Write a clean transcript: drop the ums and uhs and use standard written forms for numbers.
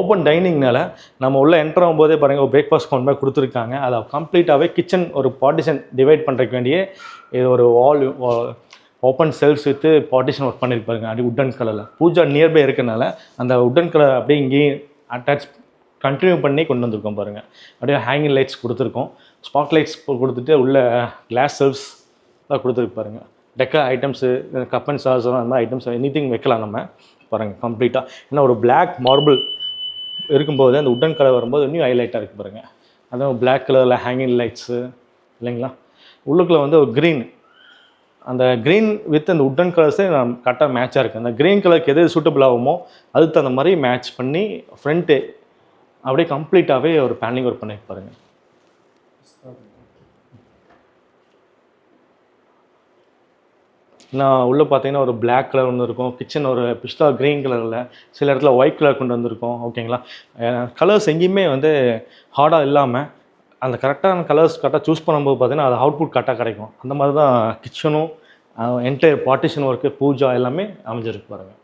Open டைனிங்னால நம்ம உள்ளே enter ஆகும்போதே பாருங்கள் ஒரு பிரேக்ஃபாஸ்ட் கவுண்ட் மாதிரி கொடுத்துருக்காங்க. அதை கம்ப்ளீட்டாகவே கிச்சன் ஒரு பார்ட்டிஷன் டிவைட் பண்ணுறதுக்கு வேண்டிய இது ஒரு open selves with partition work பண்ணியிருப்பாருங்க. அப்படி உட்டன் கலரில் பூஜா நியர்பை இருக்கனால அந்த உட்டன் கலர் அப்படியே இங்கேயும் அட்டாச் கண்டினியூ பண்ணி கொண்டு வந்திருக்கோம் பாருங்கள். அப்படியே ஹேங்கிங் லைட்ஸ் கொடுத்துருக்கோம். ஸ்பாட் லைட்ஸ் கொடுத்துட்டு உள்ள கிளாஸ் செல்ஃப்ஸ் தான் கொடுத்துருக்கு பாருங்கள். டெக்கா ஐட்டம்ஸு கப் அண்ட் சாசரம் அந்த மாதிரி ஐட்டம்ஸ் எனிதிங் வைக்கலாம் நம்ம பாருங்கள் கம்ப்ளீட்டாக. ஏன்னா ஒரு பிளாக் மார்பிள் இருக்கும்போது அந்த உட்டன் கலர் வரும்போது இன்னும் ஹைலைட்டாக இருக்குது பாருங்கள். அதுவும் பிளாக் கலரில் ஹேங்கிங் லைட்ஸு இல்லைங்களா. உள்ளுக்குள்ளே வந்து ஒரு க்ரீன், அந்த க்ரீன் வித் அந்த உட்டன் கலர்ஸே நான் கரெக்டாக மேட்சாக இருக்குது. அந்த க்ரீன் கலருக்கு எது சூட்டபிள் ஆகுமோ அதுக்கு தகுந்த மாதிரி மேட்ச் பண்ணி ஃப்ரண்ட்டு அப்படியே கம்ப்ளீட்டாகவே ஒரு பேனலிங் ஒர்க் பண்ணி பாருங்க. நான் உள்ளே பார்த்தீங்கன்னா ஒரு பிளாக் கலர் ஒன்று இருக்கும், கிச்சன் ஒரு பிஸ்டா க்ரீன் கலரில், சில இடத்துல ஒயிட் கலர் கொண்டு வந்திருக்கோம். ஓகேங்களா, கலர்ஸ் எங்கேயுமே வந்து ஹார்டாக இல்லாமல் அந்த கரெக்டான கலர்ஸ் கரெக்டாக சூஸ் பண்ணும்போது பார்த்தீங்கன்னா அது அவுட்புட் கரெக்டாக கிடைக்கும். அந்த மாதிரி தான் கிச்சனும் என்டையர் பார்ட்டிஷன் ஒர்க்கு பூஜா எல்லாமே அமைஞ்சிருக்கு பாருங்கள்.